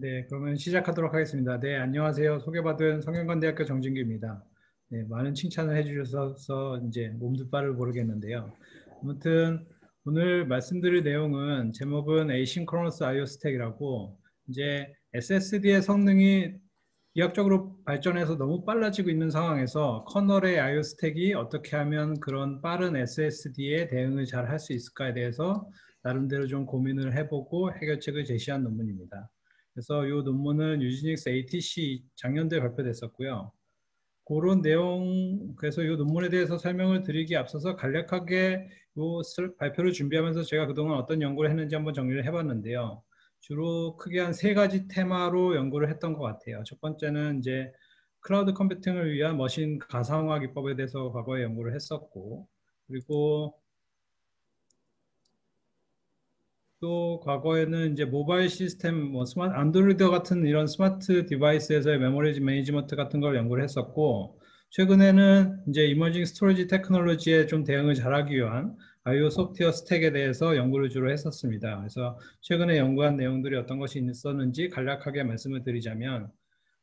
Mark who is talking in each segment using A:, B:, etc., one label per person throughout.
A: 네, 그러면 시작하도록 하겠습니다. 네, 안녕하세요. 소개받은 성균관대학교 정진규입니다. 네, 많은 칭찬을 해주셔서 이제 몸둘바를 모르겠는데요. 아무튼 오늘 말씀드릴 내용은 제목은 Asynchronous I/O Stack이라고 이제 SSD의 성능이 기하학적으로 발전해서 너무 빨라지고 있는 상황에서 커널의 I/O 스택이 어떻게 하면 그런 빠른 SSD에 대응을 잘 할 수 있을까에 대해서 나름대로 좀 고민을 해보고 해결책을 제시한 논문입니다. 그래서 이 논문은 유지닉스 ATC 작년도에 발표됐었고요. 그런 내용, 그래서 이 논문에 대해서 설명을 드리기 앞서서 간략하게 이 발표를 준비하면서 제가 그동안 어떤 연구를 했는지 한번 정리를 해봤는데요. 주로 크게 한 세 가지 테마로 연구를 했던 것 같아요. 첫 번째는 이제 클라우드 컴퓨팅을 위한 머신 가상화 기법에 대해서 과거에 연구를 했었고, 그리고 또 과거에는 이제 모바일 시스템, 뭐 스마트 안드로이드 같은 이런 스마트 디바이스에서의 메모리 매니지먼트 같은 걸 연구를 했었고, 최근에는 이제 이머징 스토리지 테크놀로지에 좀 대응을 잘하기 위한 I/O 소프트웨어 스택에 대해서 연구를 주로 했었습니다. 그래서 최근에 연구한 내용들이 어떤 것이 있었는지 간략하게 말씀을 드리자면,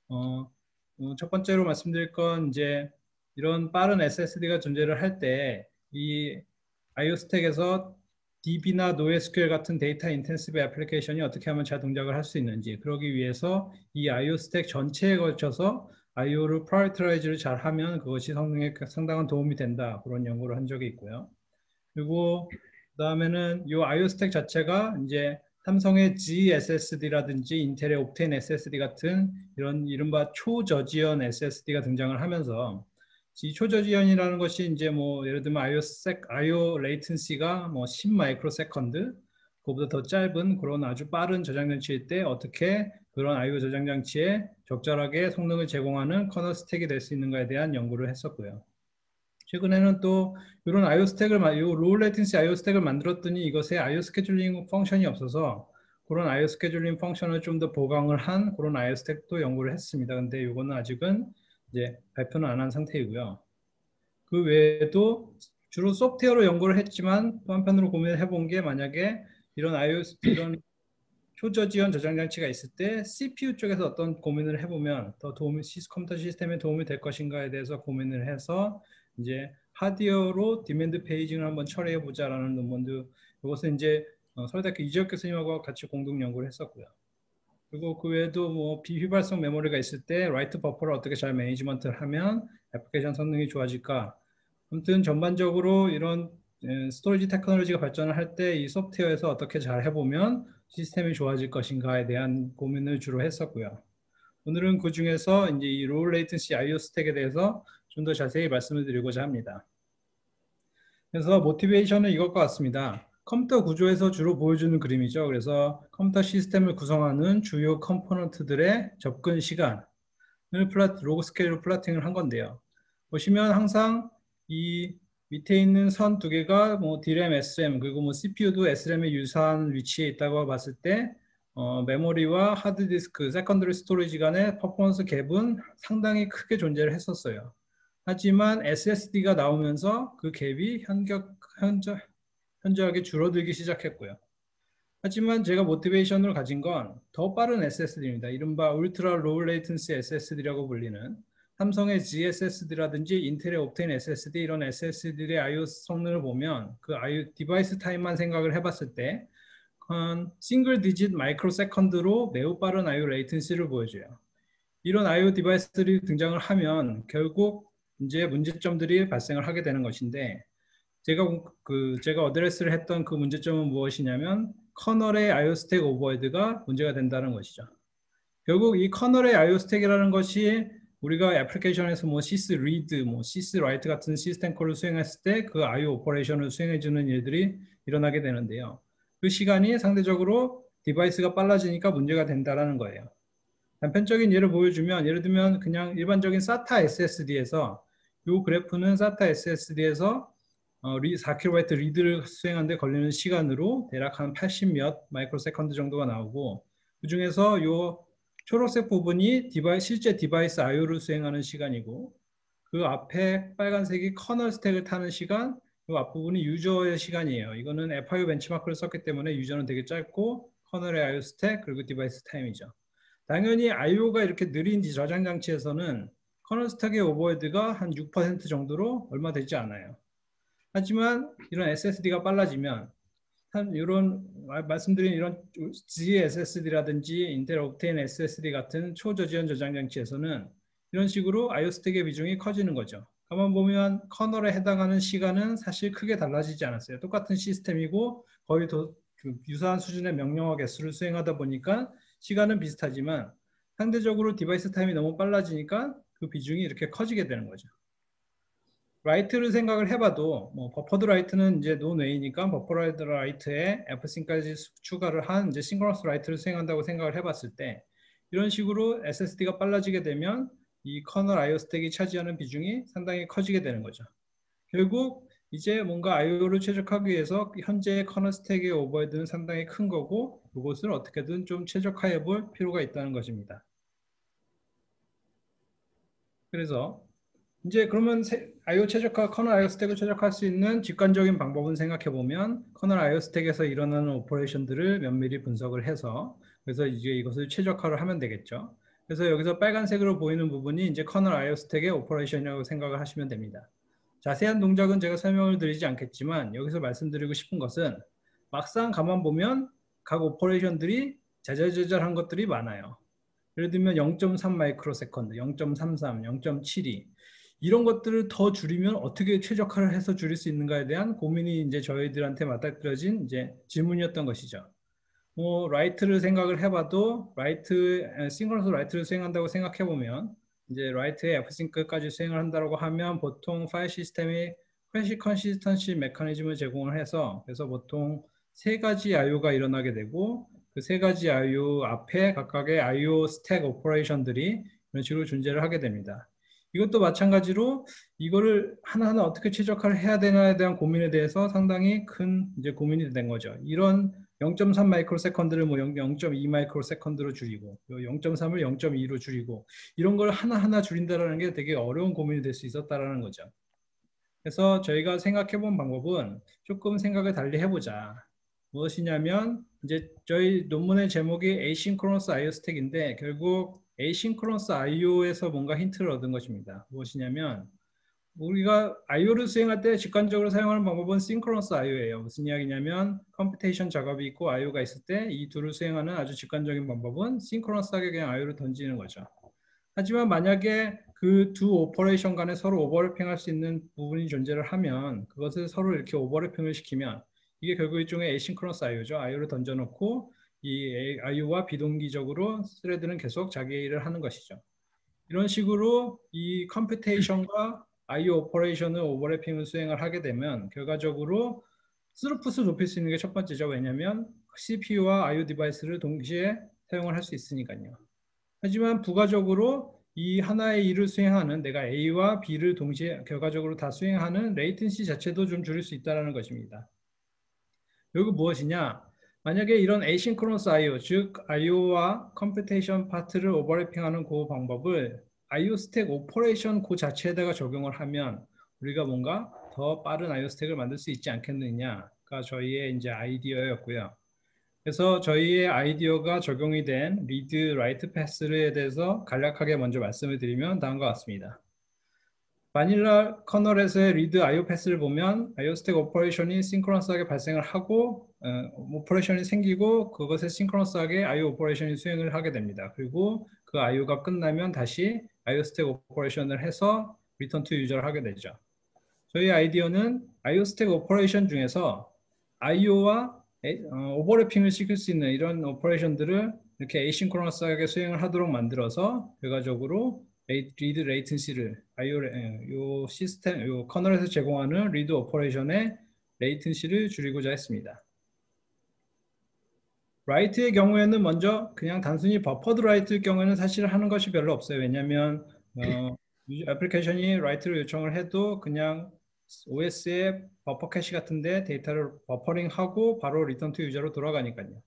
A: 어, 첫 번째로 말씀드릴 건 이제 이런 빠른 SSD가 존재를 할 때 이 I/O 스택에서 DB나 NoSQL 같은 데이터 인텐시브 애플리케이션이 어떻게 하면 잘 동작을 할 수 있는지, 그러기 위해서 이 I/O 스택 전체에 걸쳐서 I/O를 프라이어타이즈를 잘 하면 그것이 성능에 상당한 도움이 된다. 그런 연구를 한 적이 있고요. 그리고 그다음에는 이 I/O 스택 자체가 이제 삼성의 GSSD라든지 인텔의 옵텐 SSD 같은 이런 이른바 초저지연 SSD가 등장을 하면서 이 초저지연이라는 것이 이제 뭐 예를 들면 I/O 레이턴시가 뭐 10 마이크로 세컨드 그보다 더 짧은 그런 아주 빠른 저장 장치일 때 어떻게 그런 I/O 저장 장치에 적절하게 성능을 제공하는 커널 스택이 될 수 있는가에 대한 연구를 했었고요. 최근에는 또 이런 I/O 스택을 로우 레이턴시 I/O 스택을 만들었더니 이것에 I/O 스케줄링 펑션이 없어서 그런 I/O 스케줄링 펑션을 좀 더 보강을 한 그런 I/O 스택도 연구를 했습니다. 근데 이거는 아직은 이제 발표는 안 한 상태이고요. 그 외에도 주로 소프트웨어로 연구를 했지만 또 한편으로 고민을 해본 게 만약에 이런 초저지연 저장 장치가 있을 때 CPU 쪽에서 어떤 고민을 해보면 더 컴퓨터 시스템에 도움이 될 것인가에 대해서 고민을 해서 이제 하드웨어로 디맨드 페이징을 한번 처리해 보자라는 논문도 이것은 이제 서울대학교 이재혁 교수님하고 같이 공동 연구를 했었고요. 그리고 그 외에도 뭐 비휘발성 메모리가 있을 때 라이트 버퍼를 어떻게 잘 매니지먼트를 하면 애플리케이션 성능이 좋아질까. 아무튼 전반적으로 이런 스토리지 테크놀로지가 발전을 할 때 이 소프트웨어에서 어떻게 잘 해보면 시스템이 좋아질 것인가에 대한 고민을 주로 했었고요. 오늘은 그 중에서 이제 이 로우 레이턴시 I/O 스택에 대해서 좀 더 자세히 말씀을 드리고자 합니다. 그래서 모티베이션은 이것과 같습니다. 컴퓨터 구조에서 주로 보여주는 그림이죠. 그래서 컴퓨터 시스템을 구성하는 주요 컴포넌트들의 접근 시간을 로그 스케일로 플러팅을 한 건데요. 보시면 항상 이 밑에 있는 선 두 개가 뭐 DRAM, SRAM 그리고 뭐 CPU도 SRAM에 유사한 위치에 있다고 봤을 때 메모리와 하드디스크, 세컨더리 스토리지 간의 퍼포먼스 갭은 상당히 크게 존재를 했었어요. 하지만 SSD가 나오면서 그 갭이 현저하게 줄어들기 시작했고요. 하지만 제가 모티베이션을 가진 건 더 빠른 SSD입니다. 이른바 울트라 로우 레이턴시 SSD라고 불리는 삼성의 GSSD라든지 인텔의 옵텐 SSD 이런 SSD의 I/O 성능을 보면 그 I/O 디바이스 타임만 생각을 해봤을 때 한 싱글 디짓 마이크로 세컨드로 매우 빠른 I/O 레이턴시를 보여줘요. 이런 I/O 디바이스들이 등장을 하면 결국 이제 문제점들이 발생을 하게 되는 것인데 제가 어드레스를 했던 그 문제점은 무엇이냐면 커널의 I/O 스택 오버헤드가 문제가 된다는 것이죠. 결국 이 커널의 I/O 스택이라는 것이 우리가 애플리케이션에서 뭐 sys read, 뭐 sys write 같은 시스템 콜을 수행했을 때 그 I/O 오퍼레이션을 수행해주는 일들이 일어나게 되는데요. 그 시간이 상대적으로 디바이스가 빨라지니까 문제가 된다는 거예요. 단편적인 예를 보여주면 예를 들면 그냥 일반적인 SATA SSD에서 이 그래프는 SATA SSD에서 4kB 리드를 수행하는데 걸리는 시간으로 대략 한 80 몇 마이크로 세컨드 정도가 나오고 그 중에서 이 초록색 부분이 실제 디바이스 I/O를 수행하는 시간이고 그 앞에 빨간색이 커널 스택을 타는 시간, 이 앞부분이 유저의 시간이에요. 이거는 FIO 벤치마크를 썼기 때문에 유저는 되게 짧고 커널의 I/O 스택 그리고 디바이스 타임이죠. 당연히 IO가 이렇게 느린 저장 장치에서는 커널 스택의 오버헤드가 한 6% 정도로 얼마 되지 않아요. 하지만 이런 SSD가 빨라지면 이런 말씀드린 이런 GSSD라든지 인텔 옵테인 SSD 같은 초저지연 저장 장치에서는 이런 식으로 IO 스택의 비중이 커지는 거죠. 가만 보면 커널에 해당하는 시간은 사실 크게 달라지지 않았어요. 똑같은 시스템이고 거의 유사한 수준의 명령어 개수를 수행하다 보니까 시간은 비슷하지만 상대적으로 디바이스 타임이 너무 빨라지니까 그 비중이 이렇게 커지게 되는 거죠. 라이트를 생각을 해봐도 뭐 버퍼드 라이트는 이제 논웨이니까 버퍼드 라이트에 F싱까지 추가를 한 이제 싱크로너스 라이트를 수행한다고 생각을 해봤을 때 이런 식으로 SSD가 빨라지게 되면 이 커널 IO 스택이 차지하는 비중이 상당히 커지게 되는 거죠. 결국 이제 뭔가 IO를 최적화하기 위해서 현재 커널 스택의 오버헤드는 상당히 큰 거고 이것을 어떻게든 좀 최적화해 볼 필요가 있다는 것입니다. 그래서 이제 그러면 IO 최적화, 커널 IO 스택을 최적화할 수 있는 직관적인 방법은 생각해 보면 커널 IO 스택에서 일어나는 오퍼레이션들을 면밀히 분석을 해서 그래서 이제 이것을 최적화를 하면 되겠죠. 그래서 여기서 빨간색으로 보이는 부분이 이제 커널 IO 스택의 오퍼레이션이라고 생각을 하시면 됩니다. 자세한 동작은 제가 설명을 드리지 않겠지만 여기서 말씀드리고 싶은 것은 막상 가만 보면 각 오퍼레이션들이 자잘자잘한 것들이 많아요. 예를 들면 0.3 마이크로 세컨드, 0.33, 0.72 이런 것들을 더 줄이면 어떻게 최적화를 해서 줄일 수 있는가에 대한 고민이 이제 저희들한테 맞닥뜨려진 이제 질문이었던 것이죠. 뭐 라이트를 생각을 해봐도 싱크로너스 라이트를 수행한다고 생각해 보면 이제 라이트에 F싱크까지 수행을 한다고 하면 보통 파일 시스템이 크래시 컨시스턴시 메커니즘을 제공을 해서 그래서 보통 세 가지 IO가 일어나게 되고 그 세 가지 IO 앞에 각각의 IO 스택 오퍼레이션들이 이런 식으로 존재를 하게 됩니다. 이것도 마찬가지로 이거를 하나하나 어떻게 최적화를 해야 되나에 대한 고민에 대해서 상당히 큰 이제 고민이 된 거죠. 이런 0.3 마이크로 세컨드를 뭐 0.2 마이크로 세컨드로 줄이고 0.3을 0.2로 줄이고 이런 걸 하나하나 줄인다는 게 되게 어려운 고민이 될 수 있었다라는 거죠. 그래서 저희가 생각해 본 방법은 조금 생각을 달리 해보자. 무엇이냐면 이제 저희 논문의 제목이 Asynchronous IO 스택인데 결국 Asynchronous IO에서 뭔가 힌트를 얻은 것입니다. 무엇이냐면 우리가 IO를 수행할 때 직관적으로 사용하는 방법은 싱크로너스 IO예요. 무슨 이야기냐면 컴퓨테이션 작업이 있고 IO가 있을 때 이 둘을 수행하는 아주 직관적인 방법은 싱크로너스하게 그냥 IO를 던지는 거죠. 하지만 만약에 그 두 오퍼레이션 간에 서로 오버래핑할 수 있는 부분이 존재를 하면 그것을 서로 이렇게 오버래핑을 시키면 이게 결국 일종의 에이싱크로너스 IO죠. IO를 던져놓고 이 IO와 비동기적으로 스레드는 계속 자기의 일을 하는 것이죠. 이런 식으로 이 컴퓨테이션과 IO 오퍼레이션을 오버래핑을 수행을 하게 되면 결과적으로 스루풋을 높일 수 있는 게 첫 번째죠. 왜냐하면 CPU와 IO 디바이스를 동시에 사용을 할 수 있으니까요. 하지만 부가적으로 이 하나의 일을 수행하는 내가 A와 B를 동시에 결과적으로 다 수행하는 레이텐시 자체도 좀 줄일 수 있다는 것입니다. 여기 무엇이냐? 만약에 이런 에이싱크로너스 IO, 즉 IO와 컴퓨테이션 파트를 오버래핑하는 그 방법을 IO 스택 오퍼레이션 그 자체에다가 적용을 하면 우리가 뭔가 더 빠른 IO 스택을 만들 수 있지 않겠느냐가 저희의 이제 아이디어였고요. 그래서 저희의 아이디어가 적용이 된 리드 라이트 패스에 대해서 간략하게 먼저 말씀을 드리면 다음과 같습니다. 바닐라 커널에서의 리드 IO 패스를 보면 IO 스택 오퍼레이션이 싱크로너스하게 발생을 하고 오퍼레이션이 생기고 그것에 싱크로너스하게 IO 오퍼레이션이 수행을 하게 됩니다. 그리고 그 IO가 끝나면 다시 IO 스택 오퍼레이션을 해서 리턴 투 유저를 하게 되죠. 저희 아이디어는 IO 스택 오퍼레이션 중에서 IO와 오버래핑을 시킬 수 있는 이런 오퍼레이션들을 이렇게 에이싱크로너스하게 수행을 하도록 만들어서 결과적으로 리드 레이텐시를 요 시스템, 요 커널에서 제공하는 리드 오퍼레이션의 레이텐시를 줄이고자 했습니다. 라이트의 경우에는 먼저 그냥 단순히 버퍼드 라이트의 경우에는 사실 하는 것이 별로 없어요. 왜냐하면 애플리케이션이 라이트를 요청을 해도 그냥 OS의 버퍼 캐시 같은데 데이터를 버퍼링하고 바로 리턴 투 유저로 돌아가니까요.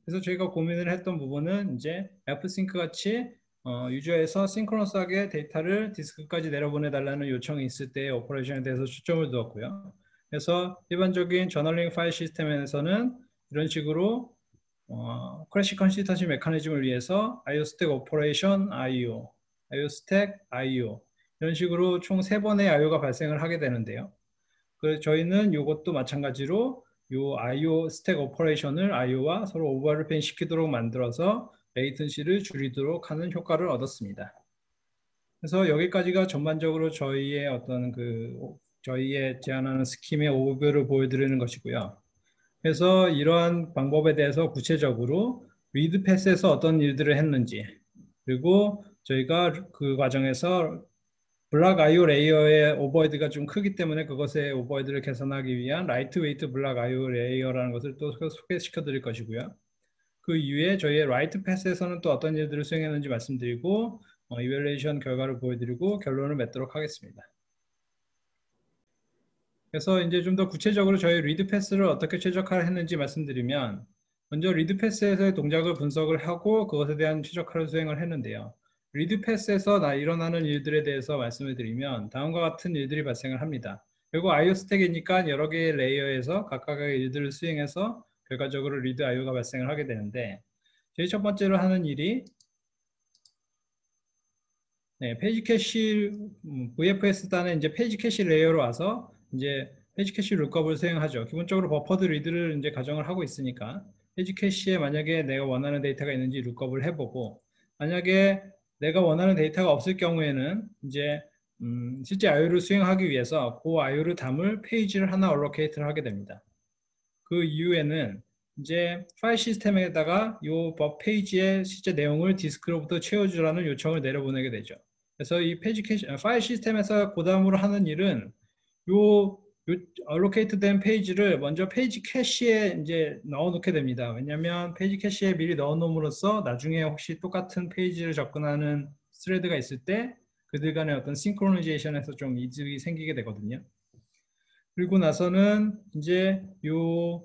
A: 그래서 저희가 고민을 했던 부분은 이제 F싱크 같이 유저에서 싱크로너스하게 데이터를 디스크까지 내려보내달라는 요청이 있을 때의 오퍼레이션에 대해서 초점을 두었고요. 그래서 일반적인 저널링 파일 시스템에서는 이런 식으로 크래시 컨시스턴시 메커니즘을 위해서 IO 스택 오퍼레이션 IO, IO 스택 IO 이런 식으로 총 3번의 IO가 발생을 하게 되는데요. 그래서 저희는 이것도 마찬가지로 요 IO 스택 오퍼레이션을 IO와 서로 오버래핑 시키도록 만들어서 레이턴시를 줄이도록 하는 효과를 얻었습니다. 그래서 여기까지가 전반적으로 저희의 저희의 제안하는 스킴의 오버뷰를 보여드리는 것이고요. 그래서 이러한 방법에 대해서 구체적으로 리드 패스에서 어떤 일들을 했는지, 그리고 저희가 그 과정에서 블락 IO 레이어의 오버헤드가 좀 크기 때문에 그것의 오버헤드를 개선하기 위한 라이트 웨이트 블락 IO 레이어라는 것을 또 소개시켜 드릴 것이고요. 그 이후에 저희의 라이트 패스에서는 또 어떤 일들을 수행했는지 말씀드리고 이밸루에이션 결과를 보여드리고 결론을 맺도록 하겠습니다. 그래서 이제 좀 더 구체적으로 저희 리드 패스를 어떻게 최적화를 했는지 말씀드리면, 먼저 리드 패스에서의 동작을 분석을 하고 그것에 대한 최적화를 수행을 했는데요. 리드 패스에서 일어나는 일들에 대해서 말씀을 드리면 다음과 같은 일들이 발생을 합니다. 그리고 IO 스택이니까 여러 개의 레이어에서 각각의 일들을 수행해서 결과적으로 리드 IO가 발생을 하게 되는데, 제일 첫 번째로 하는 일이 페이지 캐시 VFS단에 이제 페이지 캐시 레이어로 와서 이제 페이지 캐시 룩업을 수행하죠. 기본적으로 버퍼드 리드를 이제 가정을 하고 있으니까 페이지 캐시에 만약에 내가 원하는 데이터가 있는지 룩업을 해보고, 만약에 내가 원하는 데이터가 없을 경우에는 이제 실제 IO를 수행하기 위해서 그 IO를 담을 페이지를 하나 얼로케이트를 하게 됩니다. 그 이후에는 이제 파일 시스템에다가 이 법 페이지의 실제 내용을 디스크로부터 채워주라는 요청을 내려보내게 되죠. 그래서 이 페이지 캐시, 파일 시스템에서 그 다음으로 하는 일은 요 allocate 된 페이지를 먼저 페이지 캐시에 이제 넣어놓게 됩니다. 왜냐하면 페이지 캐시에 미리 넣어놓음으로써 나중에 혹시 똑같은 페이지를 접근하는 스레드가 있을 때 그들 간의 어떤 싱크로니제이션에서 좀 이득이 생기게 되거든요. 그리고 나서는 이제 요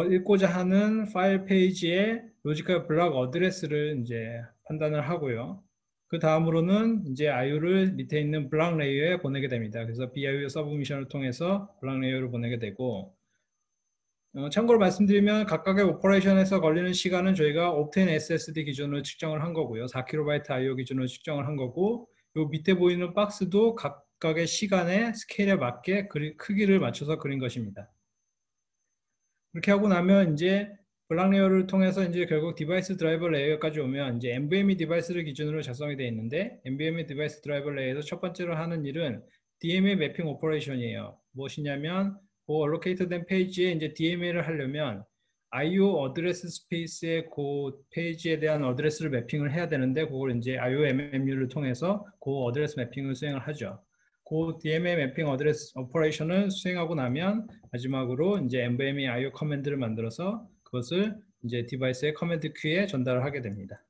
A: 읽고자 하는 파일 페이지의 로지컬 블락 어드레스를 이제 판단을 하고요. 그 다음으로는 이제 IO를 밑에 있는 블락 레이어에 보내게 됩니다. 그래서 BIO 서브미션을 통해서 블락 레이어를 보내게 되고, 참고로 말씀드리면 각각의 오퍼레이션에서 걸리는 시간은 저희가 옵텐 SSD 기준으로 측정을 한 거고요. 4KB IO 기준으로 측정을 한 거고, 요 밑에 보이는 박스도 각각의 시간의 스케일에 맞게 크기를 맞춰서 그린 것입니다. 그렇게 하고 나면 이제 블락 레이어를 통해서 이제 결국 디바이스 드라이버 레이어까지 오면 이제 NVMe 디바이스를 기준으로 작성이 되어 있는데, NVMe 디바이스 드라이버 레이어에서 첫 번째로 하는 일은 DMA 매핑 오퍼레이션이에요. 무엇이냐면 그 allocate 된 페이지에 이제 DMA를 하려면 IO 어드레스 스페이스의 그 페이지에 대한 어드레스를 매핑을 해야 되는데, 그걸 이제 IO MMU를 통해서 그 어드레스 매핑을 수행을 하죠. 그 DMA 매핑 어드레스 오퍼레이션을 수행하고 나면 마지막으로 이제 NVMe IO 커맨드를 만들어서 그것을 이제 디바이스의 커맨드 큐에 전달을 하게 됩니다.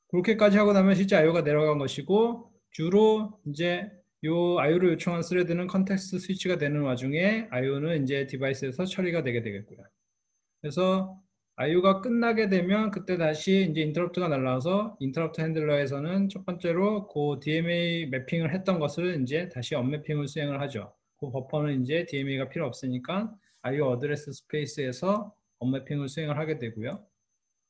A: 그렇게까지 하고 나면 실제 IO가 내려간 것이고, 주로 이제 요 IO를 요청한 스레드는 컨텍스트 스위치가 되는 와중에 IO는 이제 디바이스에서 처리가 되게 되겠고요. 그래서 IO가 끝나게 되면 그때 다시 이제 인터럽트가 날라와서 인터럽트 핸들러에서는 첫 번째로 그 DMA 매핑을 했던 것을 이제 다시 언매핑을 수행을 하죠. 그 버퍼는 이제 DMA가 필요 없으니까 IO 어드레스 스페이스에서 언매핑을 수행을 하게 되고요.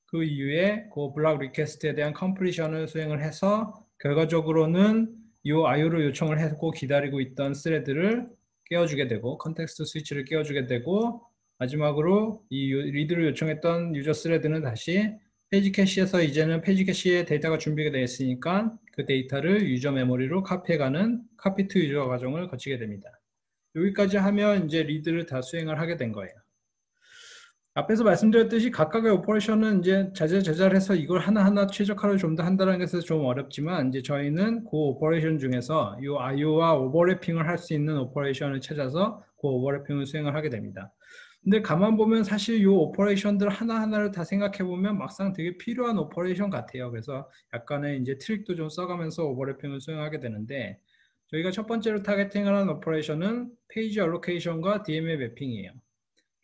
A: 그 이후에 그 블락 리퀘스트에 대한 컴플리션을 수행을 해서 결과적으로는 이 IO를 요청을 했고 기다리고 있던 스레드를 깨워주게 되고, 컨텍스트 스위치를 깨워주게 되고, 마지막으로 이 리드를 요청했던 유저 스레드는 다시 페이지 캐시에서 이제는 페이지 캐시에 데이터가 준비가 되어 있으니까 그 데이터를 유저 메모리로 카피해가는 카피 투 유저 과정을 거치게 됩니다. 여기까지 하면 이제 리드를 다 수행을 하게 된 거예요. 앞에서 말씀드렸듯이 각각의 오퍼레이션은 이제 자잘자잘해서 이걸 하나하나 최적화를 좀 더 한다는 것은 좀 어렵지만, 이제 저희는 그 오퍼레이션 중에서 이 IO와 오버래핑을 할 수 있는 오퍼레이션을 찾아서 그 오버래핑을 수행을 하게 됩니다. 근데 가만 보면 사실 이 오퍼레이션들 하나하나를 다 생각해 보면 막상 되게 필요한 오퍼레이션 같아요. 그래서 약간의 이제 트릭도 좀 써가면서 오버래핑을 수행하게 되는데, 저희가 첫 번째로 타겟팅을 하는 오퍼레이션은 페이지 알로케이션과 DMA 매핑이에요.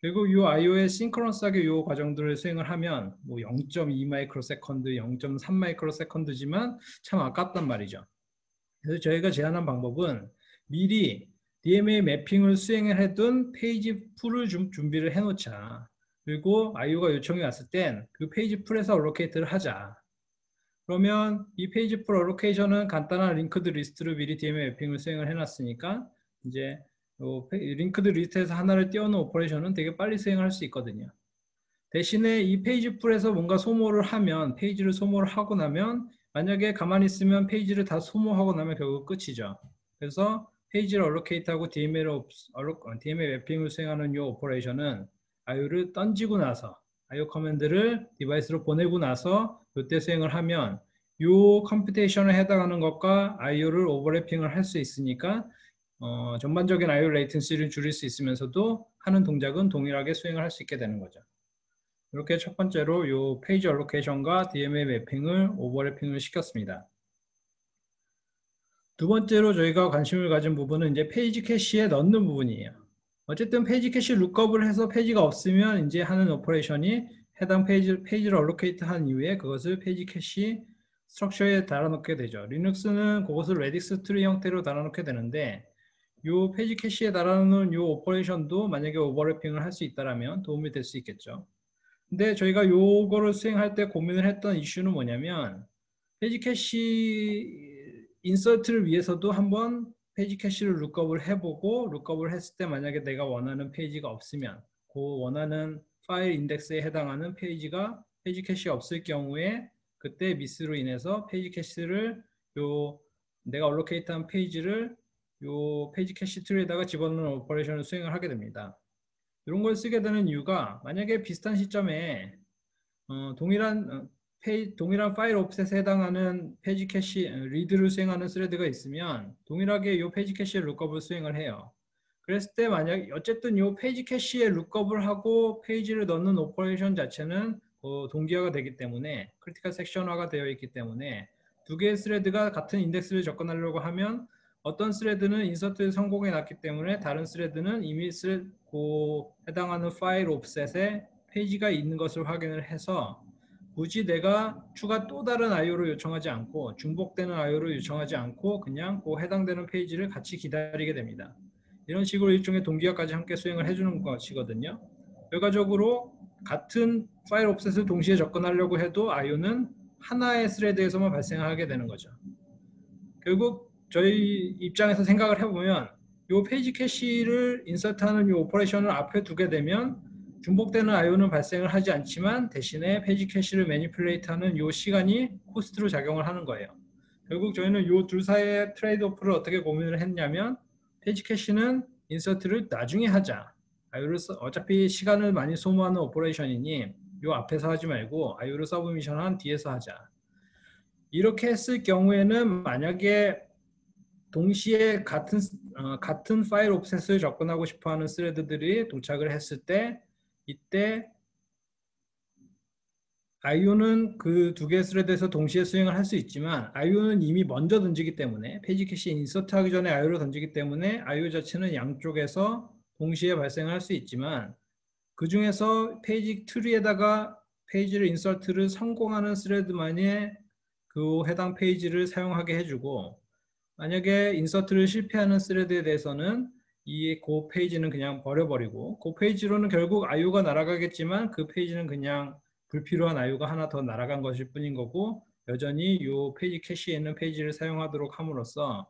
A: 그리고 이 IO의 싱크로너스하게 이 과정들을 수행을 하면 뭐 0.2 마이크로세컨드, 0.3 마이크로세컨드지만 참 아깝단 말이죠. 그래서 저희가 제안한 방법은 미리 DMA 매핑을 수행을 해둔 페이지 풀을 좀 준비를 해놓자. 그리고 IO가 요청이 왔을 땐 그 페이지 풀에서 allocate를 하자. 그러면 이 페이지 풀 allocation은 간단한 링크드 리스트로 미리 DMA 맵핑을 수행을 해놨으니까 이제 링크드 리스트에서 하나를 띄워놓은 오퍼레이션은 되게 빨리 수행할 수 있거든요. 대신에 이 페이지 풀에서 뭔가 소모를 하면, 페이지를 소모를 하고 나면, 만약에 가만히 있으면 페이지를 다 소모하고 나면 결국 끝이죠. 그래서 페이지를 allocate하고 DMA 맵핑을 수행하는 이 오퍼레이션은 IO를 던지고 나서, IO 커맨드를 디바이스로 보내고 나서 이때 수행을 하면 이 컴퓨테이션에 해당하는 것과 IO를 오버래핑을 할 수 있으니까 전반적인 IO 레이턴시를 줄일 수 있으면서도 하는 동작은 동일하게 수행을 할 수 있게 되는 거죠. 이렇게 첫 번째로 이 페이지 얼로케이션과 DMA 매핑을 오버래핑을 시켰습니다. 두 번째로 저희가 관심을 가진 부분은 이제 페이지 캐시에 넣는 부분이에요. 어쨌든 페이지 캐시 룩업을 해서 페이지가 없으면 이제 하는 오퍼레이션이 해당 페이지를 얼로케이트 한 이후에 그것을 페이지 캐시 스트럭처에 달아놓게 되죠. 리눅스는 그것을 레디스 트리 형태로 달아놓게 되는데 이 페이지 캐시에 달아놓는 이 오퍼레이션도 만약에 오버래핑을 할 수 있다면 도움이 될 수 있겠죠. 근데 저희가 요거를 수행할 때 고민을 했던 이슈는 뭐냐면 페이지 캐시 인서트를 위해서도 한번 페이지 캐시를 룩업을 해보고 룩업을 했을 때 만약에 내가 원하는 페이지가 없으면 그 원하는 파일 인덱스에 해당하는 페이지 캐시가 없을 경우에 그때 미스로 인해서 페이지 캐시를 내가 얼로케이트한 페이지를 요 페이지 캐시 트리에다가 집어넣는 오퍼레이션을 수행을 하게 됩니다. 이런 걸 쓰게 되는 이유가 만약에 비슷한 시점에 동일한 파일 옵셋에 해당하는 페이지 캐시 리드를 수행하는 스레드가 있으면 동일하게 이 페이지 캐시의 룩업을 수행을 해요. 그랬을 때 만약 어쨌든 이 페이지 캐시에 룩업을 하고 페이지를 넣는 오퍼레이션 자체는 동기화가 되기 때문에 크리티컬 섹션화가 되어 있기 때문에 두 개의 스레드가 같은 인덱스를 접근하려고 하면 어떤 스레드는 인서트에 성공해 놨기 때문에 다른 스레드는 이미 해당하는 파일 옵셋에 페이지가 있는 것을 확인을 해서 굳이 내가 추가 또 다른 IO를 요청하지 않고 중복되는 IO를 요청하지 않고 그냥 그 해당되는 페이지를 같이 기다리게 됩니다. 이런 식으로 일종의 동기화까지 함께 수행을 해주는 것이거든요. 결과적으로 같은 파일 옵셋을 동시에 접근하려고 해도 IO는 하나의 스레드에서만 발생하게 되는 거죠. 결국 저희 입장에서 생각을 해보면 이 페이지 캐시를 인서트하는 이 오퍼레이션을 앞에 두게 되면 중복되는 IO는 발생을 하지 않지만 대신에 페이지 캐시를 매니플레이트하는 이 시간이 코스트로 작용을 하는 거예요. 결국 저희는 이 둘 사이의 트레이드오프를 어떻게 고민을 했냐면 페이지 캐시는 인서트를 나중에 하자. IO를 어차피 시간을 많이 소모하는 오퍼레이션이니 이 앞에서 하지 말고 IO를 서브미션한 뒤에서 하자. 이렇게 했을 경우에는 만약에 동시에 같은 파일 옵셋을 접근하고 싶어하는 스레드들이 도착을 했을 때 이때 IO는 그 두 개의 스레드에서 동시에 수행을 할 수 있지만 IO는 이미 먼저 던지기 때문에 페이지 캐시 인서트 하기 전에 IO를 던지기 때문에 IO 자체는 양쪽에서 동시에 발생할 수 있지만 그 중에서 페이지 트리에다가 페이지를 인서트를 성공하는 스레드만이 그 해당 페이지를 사용하게 해주고 만약에 인서트를 실패하는 스레드에 대해서는 그 페이지는 그냥 버려버리고 그 페이지로는 결국 IO가 날아가겠지만 그 페이지는 그냥 불필요한 IO가 하나 더 날아간 것일 뿐인 거고 여전히 이 페이지 캐시에 있는 페이지를 사용하도록 함으로써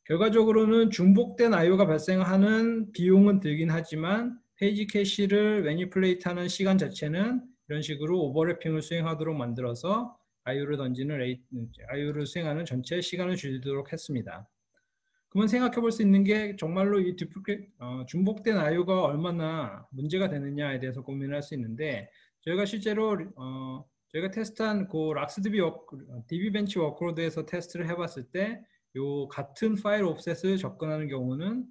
A: 결과적으로는 중복된 IO가 발생하는 비용은 들긴 하지만 페이지 캐시를 매니플레이트하는 시간 자체는 이런 식으로 오버래핑을 수행하도록 만들어서 IO를 수행하는 전체 시간을 줄이도록 했습니다. 그러면 생각해 볼 수 있는 게 정말로 이 중복된 IO가 얼마나 문제가 되느냐에 대해서 고민을 할 수 있는데 저희가 실제로 저희가 테스트한 그 락스DB DB벤치 워크로드에서 테스트를 해봤을 때 요 같은 파일 옵셋을 접근하는 경우는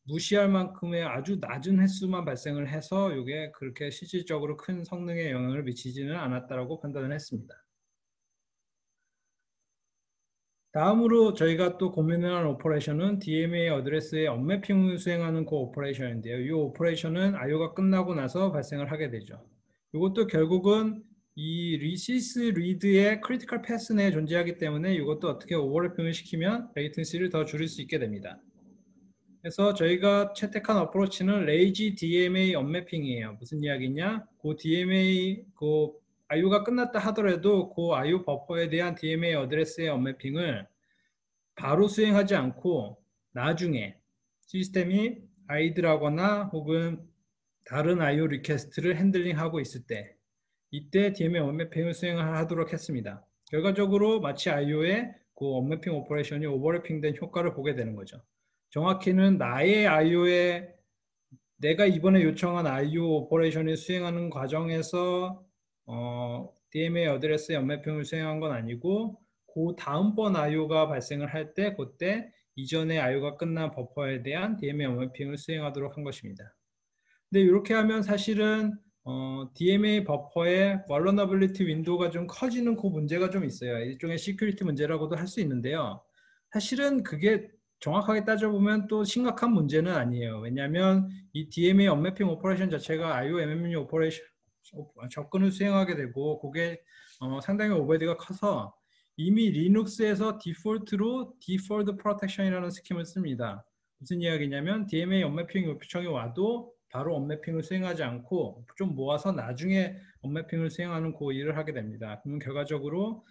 A: 무시할 만큼의 아주 낮은 횟수만 발생을 해서 이게 그렇게 실질적으로 큰 성능에 영향을 미치지는 않았다라고 판단을 했습니다. 다음으로 저희가 또 고민을 한 오퍼레이션은 DMA 어드레스의 언매핑을 수행하는 그 오퍼레이션인데요. 이 오퍼레이션은 IO가 끝나고 나서 발생을 하게 되죠. 이것도 결국은 이 리시스 리드의 크리티컬 패스 내에 존재하기 때문에 이것도 어떻게 오버래핑을 시키면 레이턴시를 더 줄일 수 있게 됩니다. 그래서 저희가 채택한 어프로치는 레이지 DMA 언매핑이에요. 무슨 이야기냐? 그 DMA 그 IO가 끝났다 하더라도 그 IO 버퍼에 대한 DMA 어드레스의 언매핑을 바로 수행하지 않고 나중에 시스템이 아이들하거나 혹은 다른 IO 리퀘스트를 핸들링하고 있을 때 이때 DMA 언매핑을 수행하도록 했습니다. 결과적으로 마치 IO의 그 언매핑 오퍼레이션이 오버래핑된 효과를 보게 되는 거죠. 정확히는 나의 IO에 내가 이번에 요청한 IO 오퍼레이션을 수행하는 과정에서 DMA 어드레스의 언매핑을 수행한 건 아니고 그 다음번 IO가 발생을 할 때 그때 이전에 IO가 끝난 버퍼에 대한 DMA 언매핑을 수행하도록 한 것입니다. 근데 이렇게 하면 사실은 DMA 버퍼의 vulnerability 윈도우가 좀 커지는 그 문제가 좀 있어요. 일종의 시큐리티 문제라고도 할 수 있는데요. 사실은 그게 정확하게 따져보면 또 심각한 문제는 아니에요. 왜냐하면 이 DMA 언매핑 오퍼레이션 자체가 IO MMU 오퍼레이션 접근을 수행하게 되고 그게 상당히 오버헤드가 커서 이미 리눅스에서 디폴트로 디폴트 프로텍션이라는 스킴을 씁니다. 무슨 이야기냐면 DMA 언매핑 요청이 와도 바로 언매핑을 수행하지 않고 좀 모아서 나중에 언매핑을 수행하는 그 일을 하게 됩니다. 그러면 결과적으로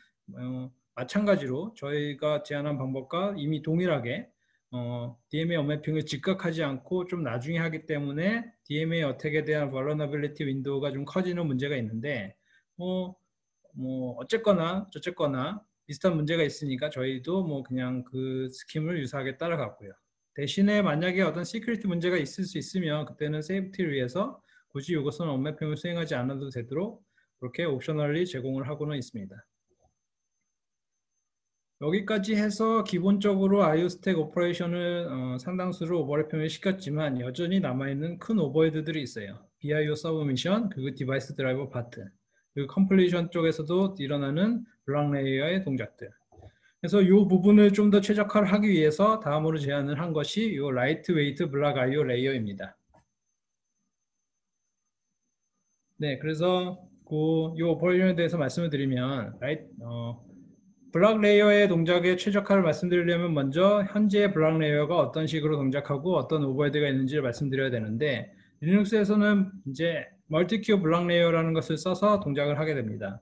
A: 마찬가지로 저희가 제안한 방법과 이미 동일하게 DMA 언매핑을 즉각하지 않고 좀 나중에 하기 때문에 DMA 어택에 대한 vulnerability 윈도우가 좀 커지는 문제가 있는데 뭐 어쨌거나 저쨌거나 비슷한 문제가 있으니까 저희도 뭐 그냥 그 스킴을 유사하게 따라갔고요. 대신에 만약에 어떤 시큐리티 문제가 있을 수 있으면 그때는 세이프티를 위해서 굳이 이것은 언매핑을 수행하지 않아도 되도록 그렇게 옵셔널리 제공을 하고는 있습니다. 여기까지 해서 기본적으로 IO 스택 오퍼레이션을 상당수로 오버래핑을 시켰지만 여전히 남아있는 큰 오버헤드들이 있어요. BIO 서브미션, 그리고 디바이스 드라이버 파트, 그리고 컴플리션 쪽에서도 일어나는 블락 레이어의 동작들. 그래서 이 부분을 좀 더 최적화를 하기 위해서 다음으로 제안을 한 것이 이 라이트 웨이트 블락 IO 레이어입니다. 네, 그래서 이 오퍼레이션에 대해서 말씀을 드리면 블락 레이어의 동작의 최적화를 말씀드리려면 먼저 현재 블락 레이어가 어떤 식으로 동작하고 어떤 오버헤드가 있는지를 말씀드려야 되는데 리눅스에서는 이제 멀티큐 블락 레이어라는 것을 써서 동작을 하게 됩니다.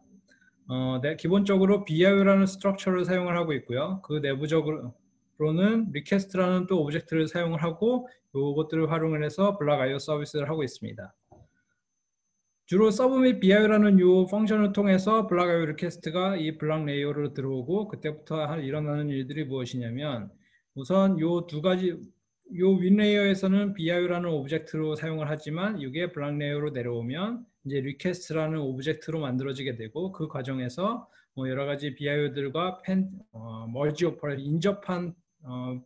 A: 기본적으로 BIO라는 스트럭처를 사용을 하고 있고요. 그 내부적으로는 리퀘스트라는 또 오브젝트를 사용을 하고 이것들을 활용을 해서 블락 IO 서비스를 하고 있습니다. 주로 서브 및 BIO라는 이 펑션을 통해서 블락 IO 리퀘스트가 이 블락 레이어로 들어오고 그때부터 일어나는 일들이 무엇이냐면 우선 이 두 가지 윈 레이어에서는 BIO라는 오브젝트로 사용을 하지만 이게 블락 레이어로 내려오면 이제 리퀘스트라는 오브젝트로 만들어지게 되고 그 과정에서 뭐 여러 가지 BIO들과 머지 오퍼레이션 인접한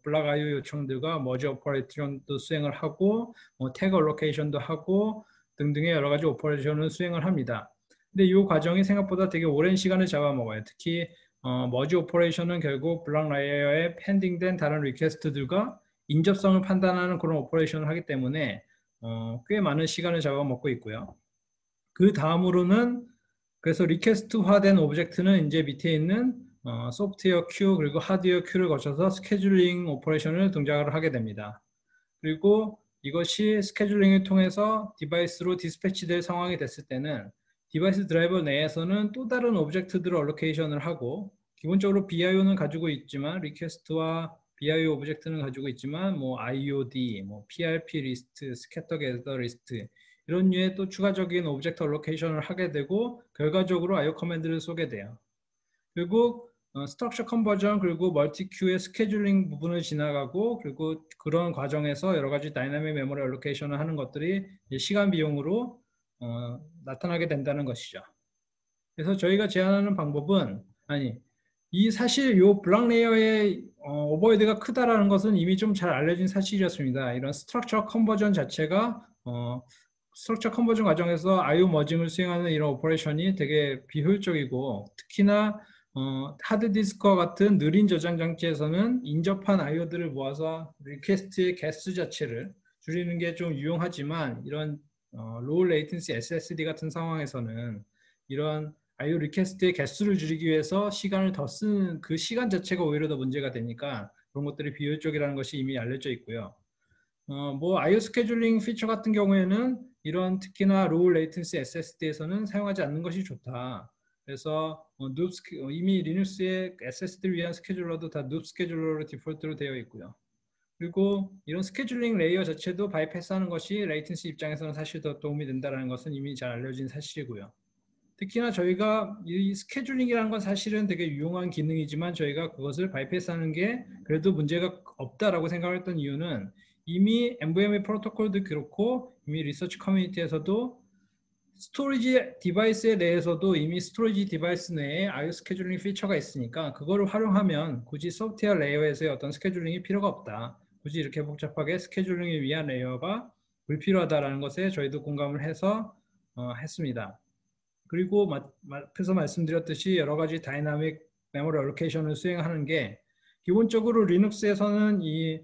A: 블락 IO 요청들과 머지 오퍼레이션도 수행을 하고 태그 얼로케이션도 하고 등등의 여러 가지 오퍼레이션을 수행을 합니다. 근데 이 과정이 생각보다 되게 오랜 시간을 잡아먹어요. 특히 머지 오퍼레이션은 결국 블락 레이어에 펜딩된 다른 리퀘스트들과 인접성을 판단하는 그런 오퍼레이션을 하기 때문에 꽤 많은 시간을 잡아먹고 있고요. 그 다음으로는 그래서 리퀘스트화된 오브젝트는 이제 밑에 있는 소프트웨어 큐 그리고 하드웨어 큐를 거쳐서 스케줄링 오퍼레이션을 동작을 하게 됩니다. 그리고 이것이 스케줄링을 통해서 디바이스로 디스패치될 상황이 됐을 때는 디바이스 드라이버 내에서는 또 다른 오브젝트들을 얼로케이션을 하고 기본적으로 BIO는 가지고 있지만 리퀘스트와 BIO 오브젝트는 가지고 있지만 뭐 IOD, 뭐 PRP 리스트, 스캐터 게더 리스트 이런 류의 또 추가적인 오브젝트 얼로케이션을 하게 되고 결과적으로 IO 커맨드를 쏘게 돼요. 그리고 스트럭처 컨버전 그리고 멀티큐의 스케줄링 부분을 지나가고 그리고 그런 과정에서 여러 가지 다이나믹 메모리 얼로케이션을 하는 것들이 시간 비용으로 나타나게 된다는 것이죠. 그래서 저희가 제안하는 방법은 이 사실 이 블락 레이어의 오버헤드가 크다라는 것은 이미 좀 잘 알려진 사실이었습니다. 이런 스트럭처 컨버전 자체가 스트럭처 컨버전 과정에서 IO 머징을 수행하는 이런 오퍼레이션이 되게 비효율적이고 특히나 하드디스크와 같은 느린 저장 장치에서는 인접한 IO들을 모아서 리퀘스트의 개수 자체를 줄이는 게 좀 유용하지만 이런 로우 레이턴시 SSD 같은 상황에서는 이런 IO 리퀘스트의 개수를 줄이기 위해서 시간을 더 쓰는 그 시간 자체가 오히려 더 문제가 되니까 그런 것들이 비효율적이라는 것이 이미 알려져 있고요. 뭐 IO 스케줄링 피처 같은 경우에는 이런 특히나 로우 레이턴시 SSD에서는 사용하지 않는 것이 좋다. 그래서 이미 리눅스의 SSD를 위한 스케줄러도 다 눕 스케줄러로 디폴트로 되어 있고요. 그리고 이런 스케줄링 레이어 자체도 바이패스하는 것이 레이턴시 입장에서는 사실 더 도움이 된다는 것은 이미 잘 알려진 사실이고요. 특히나 저희가 이 스케줄링이라는 건 사실은 되게 유용한 기능이지만 저희가 그것을 바이패스하는 게 그래도 문제가 없다라고 생각했던 이유는 이미 NVMe 프로토콜도 그렇고 이미 리서치 커뮤니티에서도 스토리지 디바이스에 대해서도 이미 스토리지 디바이스 내에 IO 스케줄링 피처가 있으니까 그거를 활용하면 굳이 소프트웨어 레이어에서의 어떤 스케줄링이 필요가 없다. 굳이 이렇게 복잡하게 스케줄링을 위한 레이어가 불필요하다라는 것에 저희도 공감을 해서 했습니다. 그리고 앞에서 말씀드렸듯이 여러 가지 다이나믹 메모리 어로케이션을 수행하는 게 기본적으로 리눅스에서는 이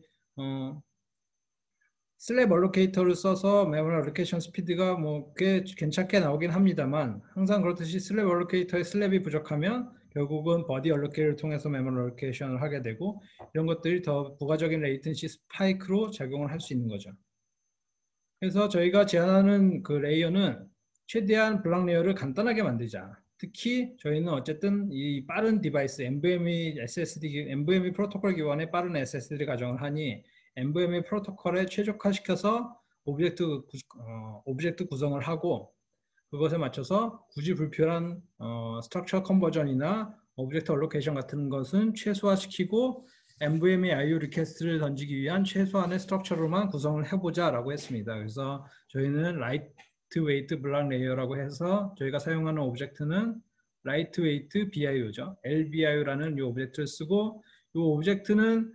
A: 슬랩 얼로케이터를 써서 메모리 어로케이션 스피드가 뭐 꽤 괜찮게 나오긴 합니다만 항상 그렇듯이 슬랩 얼로케이터의 슬랩이 부족하면 결국은 버디 얼로케이터를 통해서 메모리 어로케이션을 하게 되고 이런 것들이 더 부가적인 레이턴시 스파이크로 작용을 할 수 있는 거죠. 그래서 저희가 제안하는 그 레이어는 최대한 블락 레이어를 간단하게 만들자. 특히 저희는 어쨌든 이 빠른 디바이스, NVMe SSD, NVMe 프로토콜 기반의 빠른 SSD를 가정을 하니 NVMe 프로토콜에 최적화시켜서 오브젝트 구성을 하고 그것에 맞춰서 굳이 불필요한 스트럭처 컨버전이나 오브젝트 얼로케이션 같은 것은 최소화시키고 NVMe IO 리퀘스트를 던지기 위한 최소한의 스트럭처로만 구성을 해보자라고 했습니다. 그래서 저희는 라이트웨이트 블락 레이어라고 해서 저희가 사용하는 오브젝트는 라이트웨이트 BIO죠. LBIO라는 이 오브젝트를 쓰고 이 오브젝트는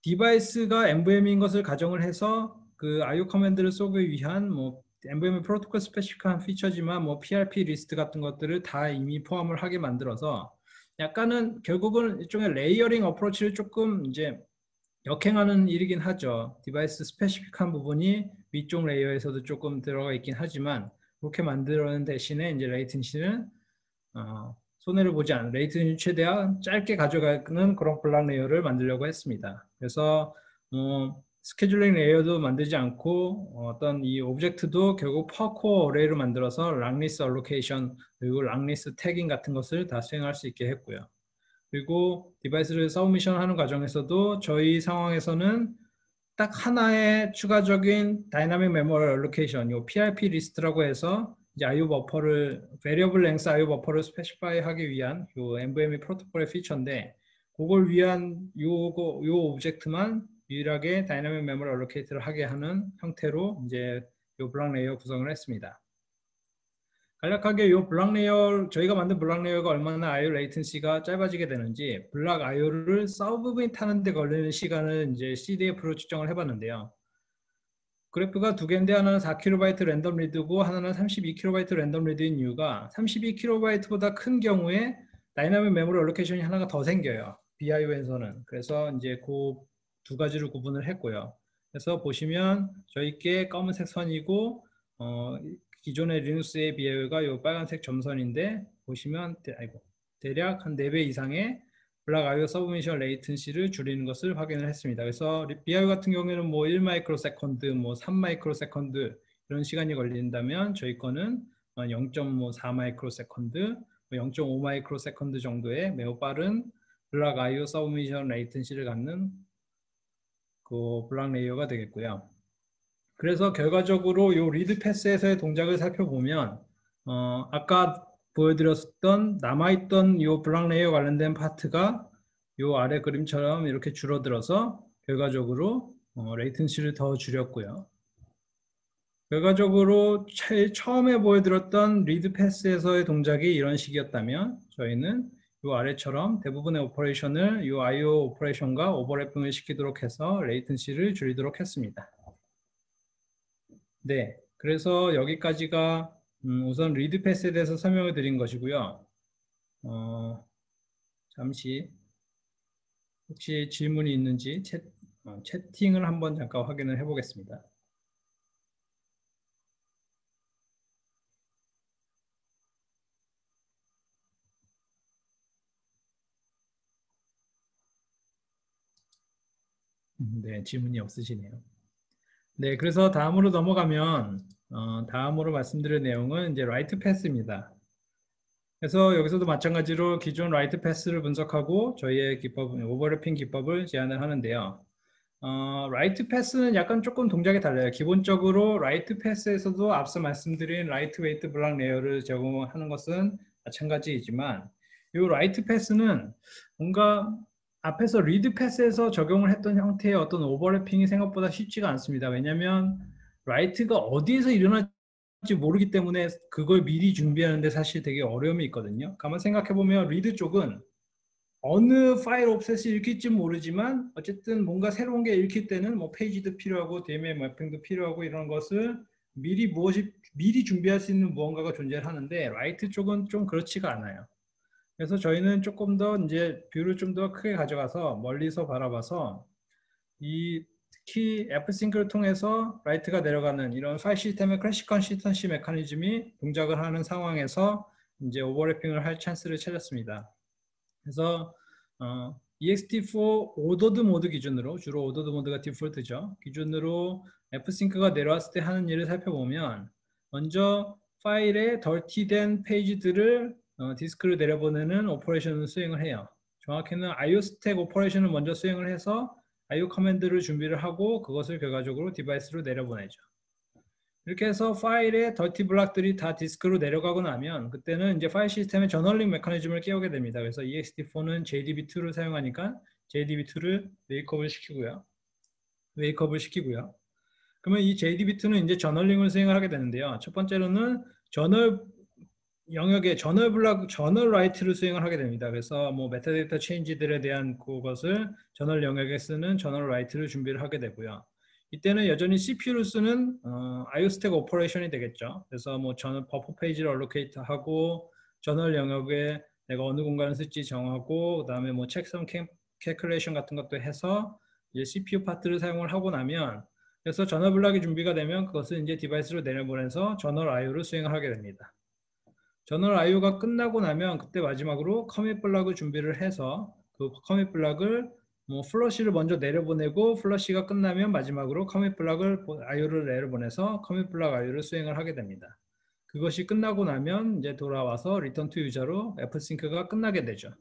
A: 디바이스가 NVMe인 것을 가정을 해서 그 IO 커맨드를 쏘기 위한 뭐 NVMe 프로토콜 스페시픽한 피처지만 뭐 PRP 리스트 같은 것들을 다 이미 포함을 하게 만들어서 약간은 결국은 일종의 레이어링 어프로치를 조금 이제 역행하는 일이긴 하죠. 디바이스 스페시픽한 부분이 위쪽 레이어에서도 조금 들어가 있긴 하지만 그렇게 만들어낸 대신에 이제 레이턴시는 손해를 보지 않는 레이턴시 최대한 짧게 가져가는 그런 블락 레이어를 만들려고 했습니다. 그래서 스케줄링 레이어도 만들지 않고 어떤 이 오브젝트도 결국 퍼코어 어레이로 만들어서 랑리스 얼로케이션 그리고 랑리스 태깅 같은 것을 다 수행할 수 있게 했고요. 그리고 디바이스를 서브미션 하는 과정에서도 저희 상황에서는 딱 하나의 추가적인 다이나믹 메모리 얼로케이션, 요 PRP 리스트라고 해서 이제 IO 버퍼를 variable length IO 버퍼를 스페시파이 하기 위한 요 NVMe 프로토콜의 피처인데 그걸 위한 요 오브젝트만 유일하게 다이나믹 메모리 얼로케이트를 하게 하는 형태로 이제 요 블락 레이어 구성을 했습니다. 간략하게 이 블락 레이어 저희가 만든 블락 레이어가 얼마나 IO 레이턴시가 짧아지게 되는지 블락 IO를 서브밋 하는데 걸리는 시간을 이제 CDF로 측정을 해봤는데요. 그래프가 두 개인데 하나는 4KB 랜덤 리드고 하나는 32KB 랜덤 리드인 이유가 32KB보다 큰 경우에 다이나믹 메모리 얼로케이션이 하나가 더 생겨요. BIO에서는. 그래서 이제 그 두 가지로 구분을 했고요. 그래서 보시면 저희께 검은색 선이고 기존의 리눅스의 BIO가 이 빨간색 점선인데 보시면 대략 한 4배 이상의 블락 IO 서브미션 레이턴시를 줄이는 것을 확인을 했습니다. 그래서 BIO 같은 경우에는 뭐 1마이크로 세컨드, 뭐 3마이크로 세컨드 이런 시간이 걸린다면 저희 거는 0.4 마이크로 세컨드, 0.5 마이크로 세컨드 정도의 매우 빠른 블락 IO 서브미션 레이턴시를 갖는 그 블락 레이어가 되겠고요. 그래서 결과적으로 이 리드 패스에서의 동작을 살펴보면 아까 보여드렸던 남아있던 이 블락 레이어 관련된 파트가 이 아래 그림처럼 이렇게 줄어들어서 결과적으로 레이턴시를 더 줄였고요. 결과적으로 처음에 보여드렸던 리드 패스에서의 동작이 이런 식이었다면 저희는 이 아래처럼 대부분의 오퍼레이션을 이 IO 오퍼레이션과 오버래핑을 시키도록 해서 레이턴시를 줄이도록 했습니다. 네, 그래서 여기까지가 우선 리드 패스에 대해서 설명을 드린 것이고요. 잠시 혹시 질문이 있는지 채팅을 한번 잠깐 확인을 해보겠습니다. 네, 질문이 없으시네요. 네, 그래서 다음으로 넘어가면 다음으로 말씀드릴 내용은 이제 라이트 패스입니다. 그래서 여기서도 마찬가지로 기존 라이트 패스를 분석하고 저희의 기법, 오버래핑 기법을 제안을 하는데요. 라이트 패스는 약간 조금 동작이 달라요. 기본적으로 라이트 패스에서도 앞서 말씀드린 라이트 웨이트 블락 레이어를 제공하는 것은 마찬가지이지만 이 라이트 패스는 뭔가 앞에서 리드 패스에서 적용을 했던 형태의 어떤 오버래핑이 생각보다 쉽지가 않습니다. 왜냐하면 라이트가 어디에서 일어날지 모르기 때문에 그걸 미리 준비하는데 사실 되게 어려움이 있거든요. 가만 생각해보면 리드 쪽은 어느 파일 옵셋이 읽힐지 모르지만 어쨌든 뭔가 새로운 게 읽힐 때는 뭐 페이지도 필요하고 DMA 매핑도 필요하고 이런 것을 미리 준비할 수 있는 무언가가 존재하는데 라이트 쪽은 좀 그렇지가 않아요. 그래서 저희는 조금 더 이제 뷰를 좀 더 크게 가져가서 멀리서 바라봐서 이 특히 F싱크를 통해서 라이트가 내려가는 이런 파일 시스템의 크래시 컨시스턴시 메커니즘이 동작을 하는 상황에서 이제 오버래핑을 할 찬스를 찾았습니다. 그래서 ext4 오더드 모드 기준으로 주로 오더드 모드가 디폴트죠. 기준으로 fsync가 내려왔을 때 하는 일을 살펴보면 먼저 파일에 덜티된 페이지들을 디스크로 내려보내는 오퍼레이션을 수행을 해요. 정확히는 IO 스택 오퍼레이션을 먼저 수행을 해서 IO 커맨드를 준비를 하고 그것을 결과적으로 디바이스로 내려보내죠. 이렇게 해서 파일의 더티 블락들이 다 디스크로 내려가고 나면 그때는 이제 파일 시스템의 저널링 메커니즘을 깨우게 됩니다. 그래서 ext4는 JDB2를 사용하니까 JDB2를 웨이크업을 시키고요. 그러면 이 JDB2는 이제 저널링을 수행을 하게 되는데요. 첫 번째로는 저널 영역의 저널 블락, 저널 라이트를 수행을 하게 됩니다. 그래서 뭐 메타데이터 체인지들에 대한 그것을 저널 영역에 쓰는 저널 라이트를 준비를 하게 되고요. 이때는 여전히 CPU를 쓰는 IO 스택 오퍼레이션이 되겠죠. 그래서 뭐 저널 버퍼 페이지를 얼로케이트 하고 저널 영역에 내가 어느 공간을 쓸지 정하고 그다음에 뭐 책섬 캘큘레이션 같은 것도 해서 이제 CPU 파트를 사용을 하고 나면 그래서 저널 블락이 준비가 되면 그것을 이제 디바이스로 내려보내서 저널 IO를 수행을 하게 됩니다. 저널 IO가 끝나고 나면 그때 마지막으로 커밋 블락을 준비를 해서 그 커밋 블락을 뭐 플러시를 먼저 내려보내고 플러시가 끝나면 마지막으로 커밋 블락을 IO를 내려보내서 커밋 블락 IO를 수행을 하게 됩니다. 그것이 끝나고 나면 이제 돌아와서 리턴 투 유저로 F싱크가 끝나게 되죠.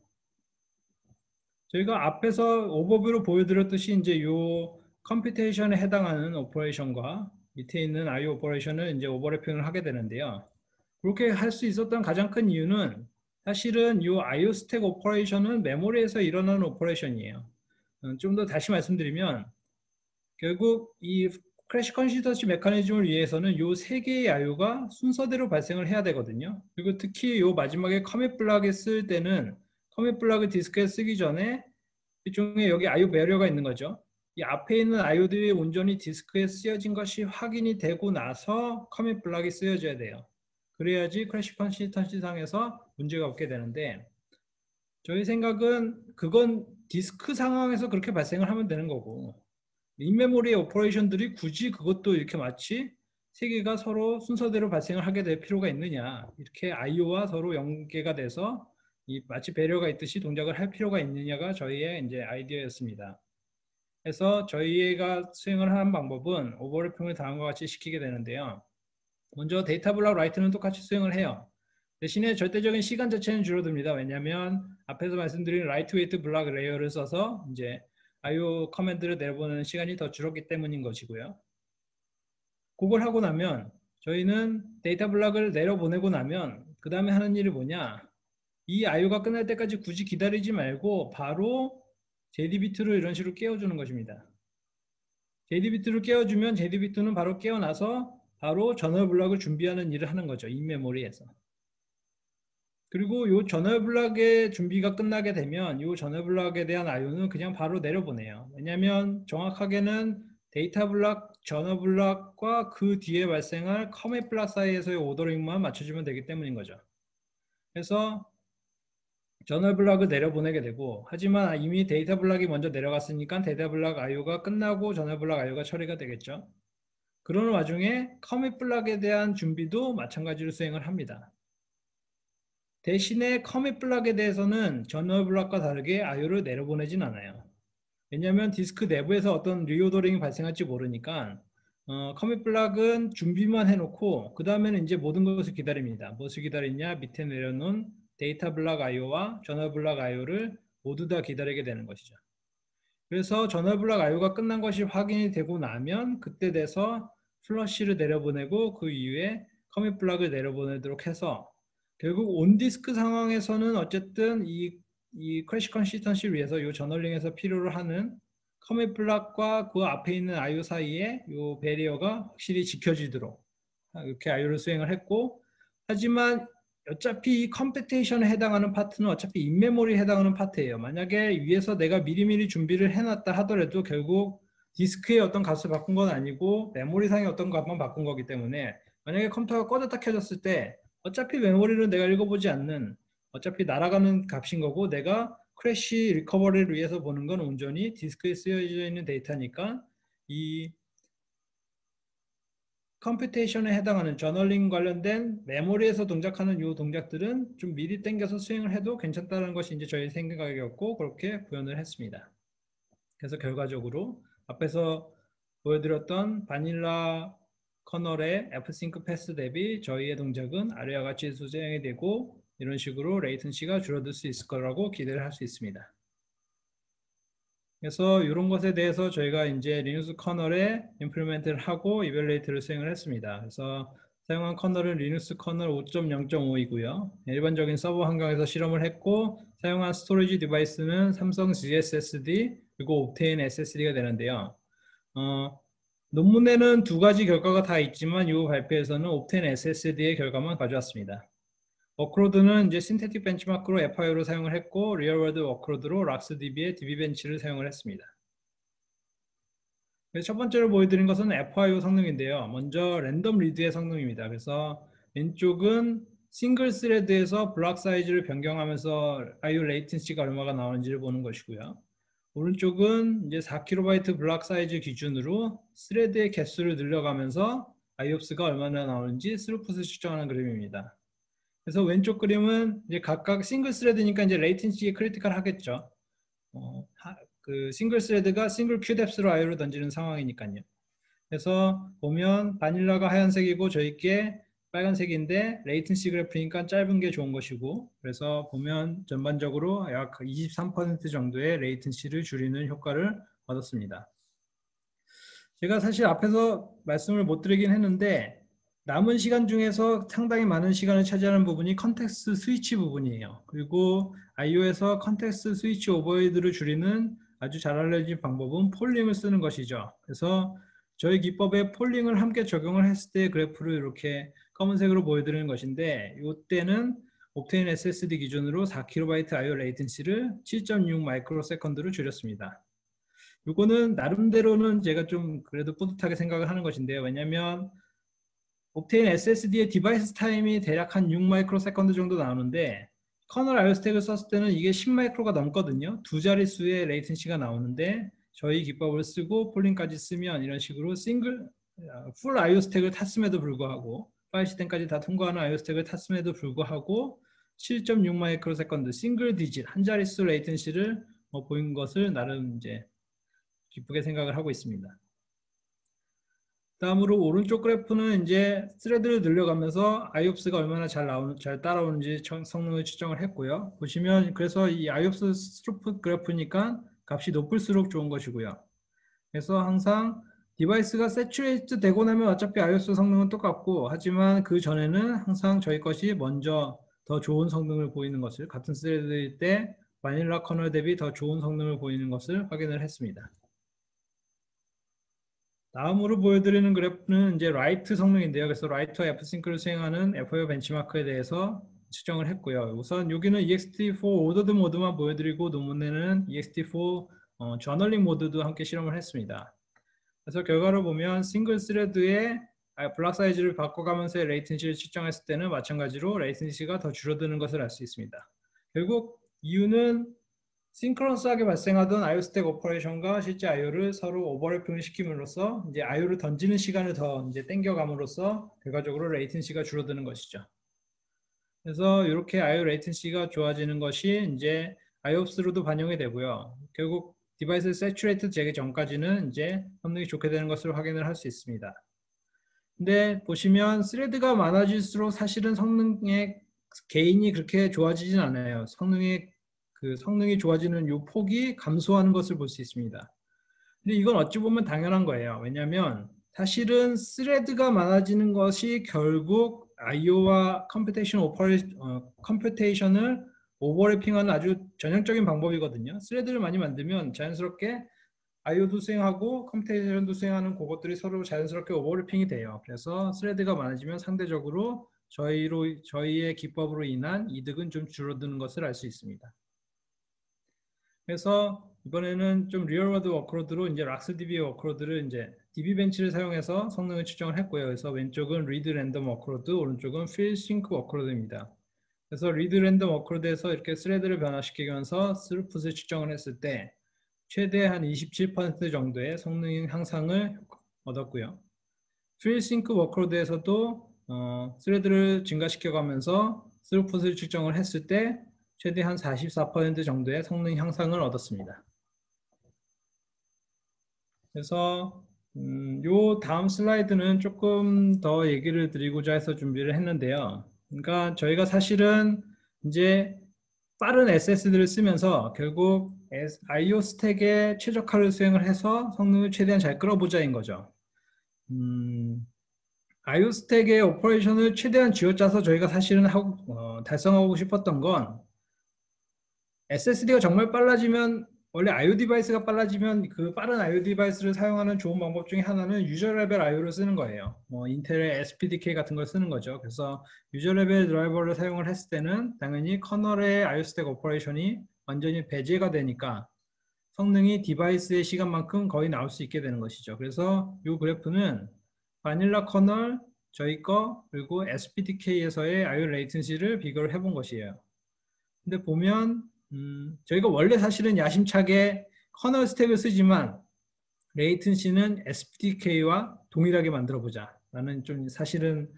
A: 저희가 앞에서 오버뷰로 보여드렸듯이 이제 요 컴퓨테이션에 해당하는 오퍼레이션과 밑에 있는 IO 오퍼레이션을 이제 오버래핑을 하게 되는데요. 그렇게 할 수 있었던 가장 큰 이유는 사실은 이 IO 스택 오퍼레이션은 메모리에서 일어나는 오퍼레이션이에요. 좀 더 다시 말씀드리면 결국 이 크래시 컨시스턴시 메커니즘을 위해서는 이 세 개의 IO가 순서대로 발생을 해야 되거든요. 그리고 특히 이 마지막에 커밋 블락에 쓸 때는 커밋 블락을 디스크에 쓰기 전에 일종의 여기 IO 배리어가 있는 거죠. 이 앞에 있는 IO들이 온전히 디스크에 쓰여진 것이 확인이 되고 나서 커밋 블락이 쓰여져야 돼요. 그래야지 크래시 컨시스턴시 상에서 문제가 없게 되는데 저희 생각은 그건 디스크 상황에서 그렇게 발생을 하면 되는 거고 인메모리의 오퍼레이션들이 굳이 그것도 이렇게 마치 세 개가 서로 순서대로 발생을 하게 될 필요가 있느냐 이렇게 IO와 서로 연계가 돼서 마치 배려가 있듯이 동작을 할 필요가 있느냐가 저희의 이제 아이디어였습니다. 그래서 저희가 수행을 하는 방법은 오버래핑을 다음과 같이 시키게 되는데요. 먼저 데이터 블락 라이트는 똑같이 수행을 해요. 대신에 절대적인 시간 자체는 줄어듭니다. 왜냐하면 앞에서 말씀드린 라이트 웨이트 블락 레이어를 써서 이제 IO 커맨드를 내려보내는 시간이 더 줄었기 때문인 것이고요. 그걸 하고 나면 저희는 데이터 블락을 내려보내고 나면 그 다음에 하는 일이 뭐냐? 이 IO가 끝날 때까지 굳이 기다리지 말고 바로 JDB2를 이런 식으로 깨워주는 것입니다. JDB2를 깨워주면 JDB2는 바로 깨어나서 바로 저널 블락을 준비하는 일을 하는 거죠. 인메모리에서. 그리고 이 저널 블락의 준비가 끝나게 되면 이 저널 블락에 대한 IO는 그냥 바로 내려보내요. 왜냐하면 정확하게는 데이터 블락, 저널 블락과 그 뒤에 발생할 커밋 블락 사이에서의 오더링만 맞춰주면 되기 때문인 거죠. 그래서 저널 블락을 내려보내게 되고 하지만 이미 데이터 블락이 먼저 내려갔으니까 데이터 블락 IO가 끝나고 저널 블락 IO가 처리가 되겠죠. 그러는 와중에 커밋 블락에 대한 준비도 마찬가지로 수행을 합니다. 대신에 커밋 블락에 대해서는 저널 블락과 다르게 IO를 내려보내진 않아요. 왜냐하면 디스크 내부에서 어떤 리오더링이 발생할지 모르니까 커밋 블락은 준비만 해놓고 그 다음에는 이제 모든 것을 기다립니다. 무엇을 기다리냐? 밑에 내려놓은 데이터 블락 IO와 저널 블락 IO를 모두 다 기다리게 되는 것이죠. 그래서 저널 블락 IO가 끝난 것이 확인이 되고 나면 그때 돼서 플러시를 내려보내고 그 이후에 커밋 블락을 내려보내도록 해서 결국 온디스크 상황에서는 어쨌든 이 크래시 컨시스턴시를 위해서 이 저널링에서 필요로 하는 커밋 블락과 그 앞에 있는 IO 사이에 이 배리어가 확실히 지켜지도록 이렇게 IO를 수행을 했고, 하지만 어차피 이 컴퓨테이션에 해당하는 파트는 어차피 인메모리에 해당하는 파트예요. 만약에 위에서 내가 미리미리 준비를 해놨다 하더라도 결국 디스크의 어떤 값을 바꾼 건 아니고 메모리상의 어떤 값만 바꾼 거기 때문에 만약에 컴퓨터가 꺼졌다 켜졌을 때 어차피 메모리를 내가 읽어보지 않는 어차피 날아가는 값인 거고, 내가 크래시 리커버리를 위해서 보는 건 온전히 디스크에 쓰여져 있는 데이터니까 이 컴퓨테이션에 해당하는 저널링 관련된 메모리에서 동작하는 이 동작들은 좀 미리 당겨서 수행을 해도 괜찮다는 것이 이제 저희 생각이었고 그렇게 구현을 했습니다. 그래서 결과적으로 앞에서 보여드렸던 바닐라 커널의 fsync 패스 대비 저희의 동작은 아래와 같이 수행이 되고 이런 식으로 레이턴시가 줄어들 수 있을 거라고 기대를 할 수 있습니다. 그래서 이런 것에 대해서 저희가 이제 리눅스 커널에 임플리멘트를 하고 이벨레이트를 수행을 했습니다. 그래서 사용한 커널은 리눅스 커널 5.0.5이고요. 일반적인 서버 환경에서 실험을 했고 사용한 스토리지 디바이스는 삼성 GSSD 그리고 옵테인 SSD가 되는데요. 논문에는 두 가지 결과가 다 있지만 이 발표에서는 옵테인 SSD의 결과만 가져왔습니다. 워크로드는 이제 신테틱 벤치마크로 FIO를 사용을 했고 리얼월드 워크로드로 락스DB의 DB벤치를 사용을 했습니다. 그래서 첫 번째로 보여드린 것은 FIO 성능인데요. 먼저 랜덤 리드의 성능입니다. 그래서 왼쪽은 싱글 스레드에서 블락 사이즈를 변경하면서 IO 레이턴시가 얼마가 나오는지를 보는 것이고요. 오른쪽은 이제 4KB 블락 사이즈 기준으로 스레드의 개수를 늘려가면서 IOPS가 얼마나 나오는지 스루풋을 측정하는 그림입니다. 그래서 왼쪽 그림은 이제 각각 싱글 스레드니까 이제 레이턴시에 크리티컬 하겠죠. 그 싱글 스레드가 싱글 큐뎁스로 IO를 던지는 상황이니까요. 그래서 보면 바닐라가 하얀색이고 저희께 빨간색인데 레이턴시 그래프니까 짧은 게 좋은 것이고, 그래서 보면 전반적으로 약 23% 정도의 레이턴시를 줄이는 효과를 얻었습니다. 제가 사실 앞에서 말씀을 못 드리긴 했는데 남은 시간 중에서 상당히 많은 시간을 차지하는 부분이 컨텍스트 스위치 부분이에요. 그리고 IO에서 컨텍스트 스위치 오버헤드를 줄이는 아주 잘 알려진 방법은 폴링을 쓰는 것이죠. 그래서 저희 기법에 폴링을 함께 적용을 했을 때 그래프를 이렇게 검은색으로 보여드리는 것인데, 이때는 옵테인 SSD 기준으로 4KB IO 레이턴시를 7.6 마이크로세컨드로 줄였습니다. 이거는 나름대로는 제가 좀 그래도 뿌듯하게 생각을 하는 것인데요. 왜냐하면 옵테인 SSD의 디바이스 타임이 대략 한 6 마이크로 세컨드 정도 나오는데 커널 IO 스택을 썼을 때는 이게 10 마이크로가 넘거든요. 두 자릿수의 레이턴시가 나오는데 저희 기법을 쓰고 폴링까지 쓰면 이런 식으로 풀 IO 스택을 탔음에도 불구하고 파일 시스템까지 다 통과하는 IO 스택을 탔음에도 불구하고 7.6 마이크로 세컨드 싱글 디짓 한 자릿수 레이턴시를 보인 것을 나름 이제 기쁘게 생각을 하고 있습니다. 다음으로 오른쪽 그래프는 이제 스레드를 늘려가면서 IOPS가 얼마나 잘 따라오는지 성능을 측정을 했고요. 보시면 그래서 이 IOPS 스루풋 그래프니까 값이 높을수록 좋은 것이고요. 그래서 항상 디바이스가 세츄레이트 되고 나면 어차피 IOPS 성능은 똑같고, 하지만 그 전에는 항상 저희 것이 먼저 더 좋은 성능을 보이는 것을, 같은 스레드일 때 바닐라 커널 대비 더 좋은 성능을 보이는 것을 확인을 했습니다. 다음으로 보여드리는 그래프는 이제 라이트 성능인데요. 그래서 라이트와 F싱크를 수행하는 FIO 벤치마크에 대해서 측정을 했고요. 우선 여기는 ext4 오더드 모드만 보여드리고 논문에는 ext4 저널링 모드도 함께 실험을 했습니다. 그래서 결과를 보면 싱글 스레드의 블락 사이즈를 바꿔가면서의 레이턴시를 측정했을 때는 마찬가지로 레이턴시가 더 줄어드는 것을 알 수 있습니다. 결국 이유는 싱크로너스하게 발생하던 IO 스택 오퍼레이션과 실제 IO를 서로 오버래핑을 시킴으로써 이제 IO를 던지는 시간을 더 이제 땡겨감으로써 결과적으로 레이턴시가 줄어드는 것이죠. 그래서 이렇게 IO 레이턴시가 좋아지는 것이 이제 IOPS로도 반영이 되고요. 결국 디바이스 세츄레이트 되기 전까지는 이제 성능이 좋게 되는 것을 확인을 할 수 있습니다. 근데 보시면 스레드가 많아질수록 사실은 성능의 개인이 그렇게 좋아지진 않아요. 성능이 좋아지는 요 폭이 감소하는 것을 볼 수 있습니다. 근데 이건 어찌 보면 당연한 거예요. 왜냐하면 사실은 스레드가 많아지는 것이 결국 IO와 컴퓨테이션을 오버래핑하는 아주 전형적인 방법이거든요. 스레드를 많이 만들면 자연스럽게 IO도 수행하고 컴퓨테이션도 수행하는 그것들이 서로 자연스럽게 오버래핑이 돼요. 그래서 스레드가 많아지면 상대적으로 저희의 기법으로 인한 이득은 좀 줄어드는 것을 알 수 있습니다. 그래서 이번에는 좀 리얼워드 워크로드로 이제 락스DB 워크로드를 이제 DB벤치를 사용해서 성능을 측정을 했고요. 그래서 왼쪽은 리드 랜덤 워크로드, 오른쪽은 필 싱크 워크로드입니다. 그래서 리드 랜덤 워크로드에서 이렇게 스레드를 변화시키면서 스루풋을 측정을 했을 때 최대 한 27% 정도의 성능 향상을 얻었고요. 필 싱크 워크로드에서도 스레드를 증가시켜가면서 스루풋을 측정을 했을 때 최대 한 44% 정도의 성능 향상을 얻었습니다. 그래서 요 다음 슬라이드는 조금 더 얘기를 드리고자 해서 준비를 했는데요. 그러니까 저희가 사실은 이제 빠른 SSD를 쓰면서 결국 IO 스택에 최적화를 수행을 해서 성능을 최대한 잘 끌어보자인 거죠. IO 스택의 오퍼레이션을 최대한 쥐어짜서 저희가 사실은 달성하고 싶었던 건 SSD가 정말 빨라지면 원래 IO 디바이스가 빨라지면 그 빠른 IO 디바이스를 사용하는 좋은 방법 중에 하나는 유저 레벨 IO를 쓰는 거예요. 뭐 인텔의 SPDK 같은 걸 쓰는 거죠. 그래서 유저 레벨 드라이버를 사용을 했을 때는 당연히 커널의 IO 스택 오퍼레이션이 완전히 배제가 되니까 성능이 디바이스의 시간만큼 거의 나올 수 있게 되는 것이죠. 그래서 이 그래프는 바닐라 커널, 저희 거, 그리고 SPDK에서의 IO 레이턴시를 비교를 해본 것이에요. 근데 보면 저희가 원래 사실은 야심차게 커널 스택을 쓰지만 레이턴시는 SPDK와 동일하게 만들어 보자 라는 좀 사실은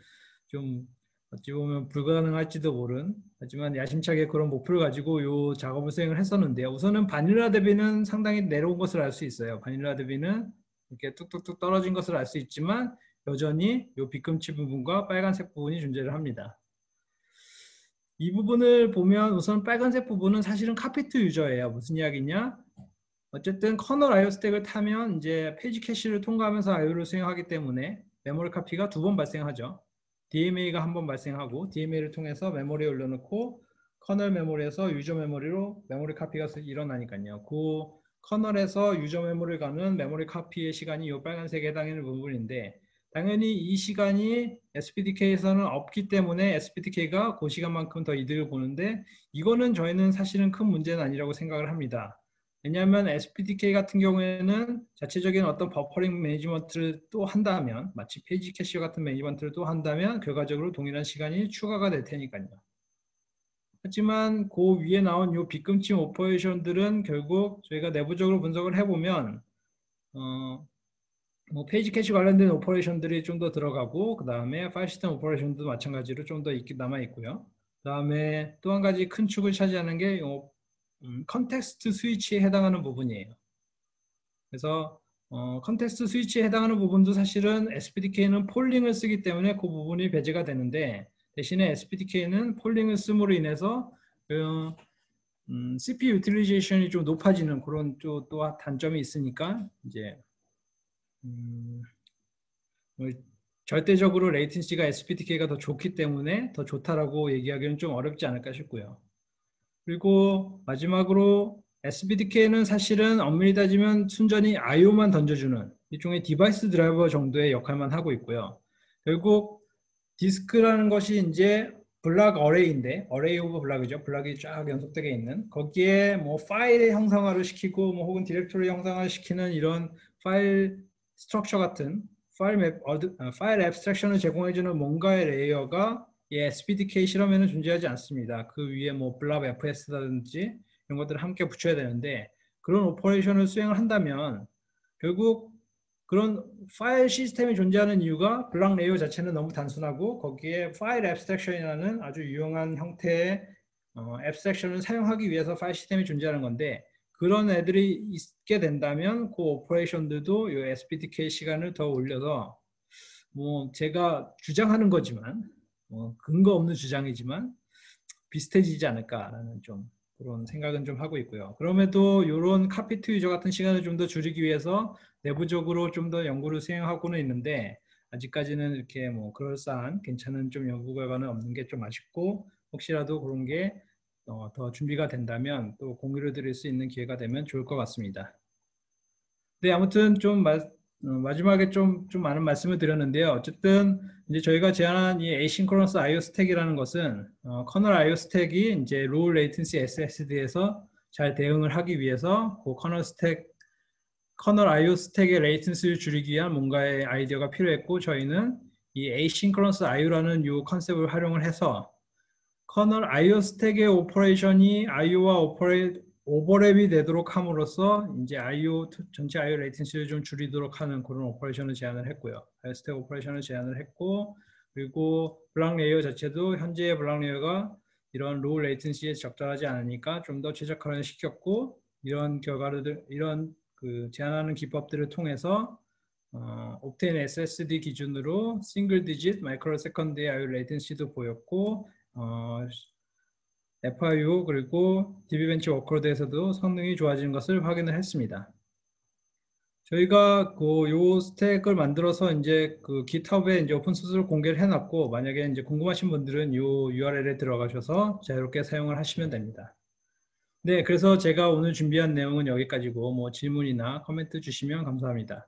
A: 좀 어찌 보면 불가능할지도 모른 하지만 야심차게 그런 목표를 가지고 이 작업을 수행을 했었는데요. 우선은 바닐라 대비는 상당히 내려온 것을 알 수 있어요. 바닐라 대비는 이렇게 뚝뚝뚝 떨어진 것을 알 수 있지만 여전히 이 빗금치 부분과 빨간색 부분이 존재를 합니다. 이 부분을 보면 우선 빨간색 부분은 사실은 카피트 유저예요. 무슨 이야기냐? 어쨌든 커널 IO 스택을 타면 이제 페이지 캐시를 통과하면서 IO를 수행하기 때문에 메모리 카피가 2번 발생하죠. DMA가 한 번 발생하고 DMA를 통해서 메모리에 올려놓고 커널 메모리에서 유저 메모리로 메모리 카피가 일어나니까요. 그 커널에서 유저 메모리를 가는 메모리 카피의 시간이 이 빨간색에 해당하는 부분인데 당연히 이 시간이 SPDK에서는 없기 때문에 SPDK가 그 시간만큼 더 이득을 보는데 이거는 저희는 사실은 큰 문제는 아니라고 생각을 합니다. 왜냐하면 SPDK 같은 경우에는 자체적인 어떤 버퍼링 매니지먼트를 또 한다면 마치 페이지 캐시 같은 매니지먼트를 또 한다면 결과적으로 동일한 시간이 추가가 될 테니까요. 하지만 그 위에 나온 이 빗금침 오퍼레이션들은 결국 저희가 내부적으로 분석을 해보면 뭐 페이지 캐시 관련된 오퍼레이션들이 좀 더 들어가고 그 다음에 파일 시스템 오퍼레이션도 마찬가지로 좀 더 남아 있고요. 그 다음에 또 한 가지 큰 축을 차지하는 게 컨텍스트 스위치에 해당하는 부분이에요. 그래서 컨텍스트 스위치에 해당하는 부분도 사실은 SPDK는 폴링을 쓰기 때문에 그 부분이 배제가 되는데 대신에 SPDK는 폴링을 씀으로 인해서 CPU 유틸리제이션이 좀 높아지는 그런 또 단점이 있으니까 이제 절대적으로 레이턴시가 SPDK가 더 좋기 때문에 더 좋다라고 얘기하기는 좀 어렵지 않을까 싶고요. 그리고 마지막으로 SPDK는 사실은 엄밀히 따지면 순전히 IO만 던져주는 일종의 디바이스 드라이버 정도의 역할만 하고 있고요. 결국 디스크라는 것이 이제 블락 어레이인데 어레이 오브 블락이죠. 블락이 쫙 연속되게 있는 거기에 뭐 파일의 형상화를 시키고 뭐 혹은 디렉토리 형상화를 시키는 이런 파일 스트럭처 같은 파일 앱스트랙션을 제공해주는 뭔가의 레이어가 SPDK 실험에는 존재하지 않습니다. 그 위에 뭐 블랍 FS라든지 이런 것들을 함께 붙여야 되는데 그런 오퍼레이션을 수행을 한다면 결국 그런 파일 시스템이 존재하는 이유가 블락 레이어 자체는 너무 단순하고 거기에 파일 앱스트랙션이라는 아주 유용한 형태의 앱스트랙션을 사용하기 위해서 파일 시스템이 존재하는 건데 그런 애들이 있게 된다면 그 오퍼레이션들도 이 SPDK 시간을 더 올려서 뭐 제가 주장하는 거지만 근거 없는 주장이지만 비슷해지지 않을까라는 좀 그런 생각은 좀 하고 있고요. 그럼에도 이런 카피트 유저 같은 시간을 좀 더 줄이기 위해서 내부적으로 좀 더 연구를 수행하고는 있는데 아직까지는 이렇게 뭐 그럴싸한 괜찮은 좀 연구 결과는 없는 게 좀 아쉽고 혹시라도 그런 게 더 준비가 된다면 또 공유를 드릴 수 있는 기회가 되면 좋을 것 같습니다. 네, 아무튼 좀 마지막에 좀 많은 말씀을 드렸는데요. 어쨌든 이제 저희가 제안한 이 asynchronous IO 스택이라는 것은 커널 IO 스택이 이제 low latency SSD에서 잘 대응을 하기 위해서 그 커널 IO 스택의 레이턴시를 줄이기 위한 뭔가의 아이디어가 필요했고 저희는 이 asynchronous IO라는 이 컨셉을 활용을 해서 커널 IO 스택의 오퍼레이션이 IO와 오버랩이 되도록 함으로써 이제 전체 IO 레이턴시를 좀 줄이도록 하는 그런 오퍼레이션을 제안을 했고요. IO 스택 오퍼레이션을 제안을 했고 그리고 블락 레이어 자체도 현재의 블락 레이어가 이런 로우 레이턴시에 적절하지 않으니까 좀 더 최적화를 시켰고 이런 이런 그 제안하는 기법들을 통해서 옵테인 SSD 기준으로 싱글 디짓 마이크로 세컨드의 IO 레이턴시도 보였고 FIO 그리고 DB벤치 워크로드에서도 성능이 좋아지는 것을 확인을 했습니다. 저희가 요 스택을 만들어서 이제 그 GitHub에 이제 오픈소스로 공개를 해놨고 만약에 이제 궁금하신 분들은 요 URL에 들어가셔서 자유롭게 사용을 하시면 됩니다. 네, 그래서 제가 오늘 준비한 내용은 여기까지고 뭐 질문이나 코멘트 주시면 감사합니다.